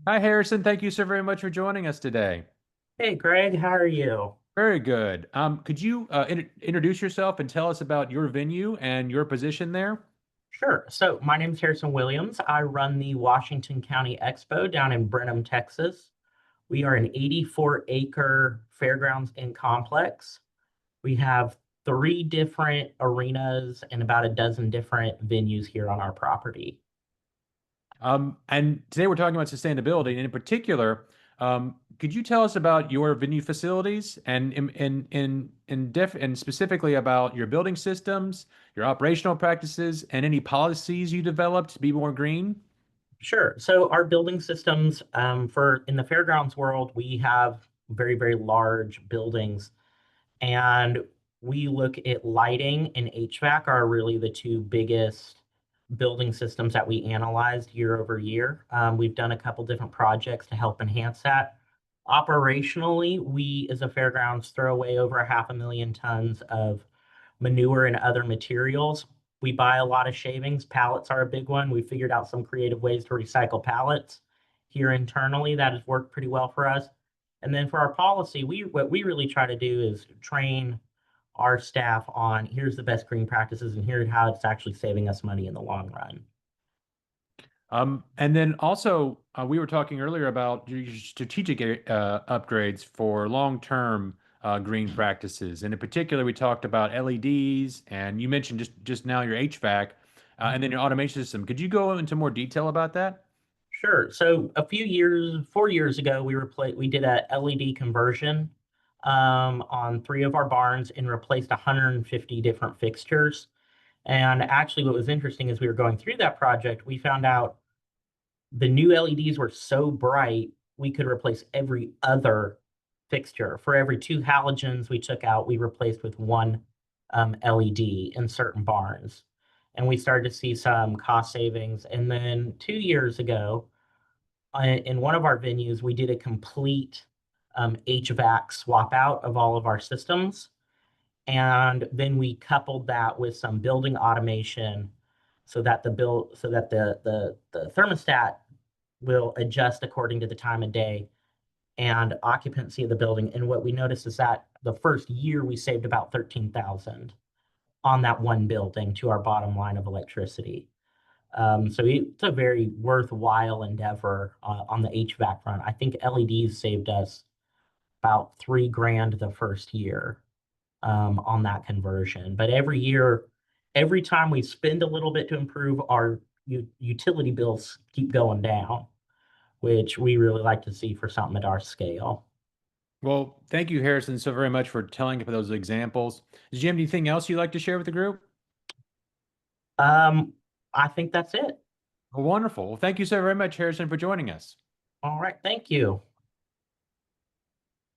Hi, Harrison. Thank you so very much for joining us today. Hey Greg, how are you? Very good. Could you introduce yourself and tell us about your venue and your position there? Sure. So my name is Harrison Williams. I run the Washington County Expo down in Brenham, Texas. We are an 84-acre fairgrounds and complex. We have three different arenas and about a dozen different venues here on our property. And today we're talking about sustainability, and in particular, could you tell us about your venue facilities and specifically about your building systems, your operational practices, and any policies you developed to be more green? Sure. So our building systems, for in the fairgrounds world, we have very, very large buildings. And we look at lighting and HVAC are really the two biggest building systems that we analyzed year over year. We've done a couple different projects to help enhance that. Operationally, we as a fairgrounds throw away over 500,000 tons of manure and other materials. We buy a lot of shavings. Pallets are a big one. We figured out some creative ways to recycle pallets here internally. That has worked pretty well for us. And then for our policy, what we really try to do is train our staff on here's the best green practices and here's how it's actually saving us money in the long run. And then also, we were talking earlier about your strategic upgrades for long-term green practices. And in particular, we talked about LEDs, and you mentioned just now your HVAC, and then Mhm. your automation system. Could you go into more detail about that? Sure. So a few years, 4 years ago, we did a LED conversion on three of our barns and replaced 150 different fixtures. And actually, what was interesting as we were going through that project, we found out the new LEDs were so bright, we could replace every other fixture. For every two halogens we took out, we replaced with one LED in certain barns. And we started to see some cost savings. And then 2 years ago, in one of our venues, we did a complete HVAC swap out of all of our systems. And then we coupled that with some building automation so that the thermostat will adjust according to the time of day and occupancy of the building. And what we noticed is that the first year we saved about 13,000 on that one building to our bottom line of electricity. So it's a very worthwhile endeavor on the HVAC front. I think LEDs saved us about 3 grand the first year on that conversion. But every year, every time we spend a little bit to improve, our utility bills keep going down, which we really like to see for something at our scale. Well, thank you, Harrison, so very much for telling for those examples. Did you have anything else you'd like to share with the group? Um, I think that's it. Well, wonderful. Well, thank you so very much, Harrison, for joining us. All right, thank you.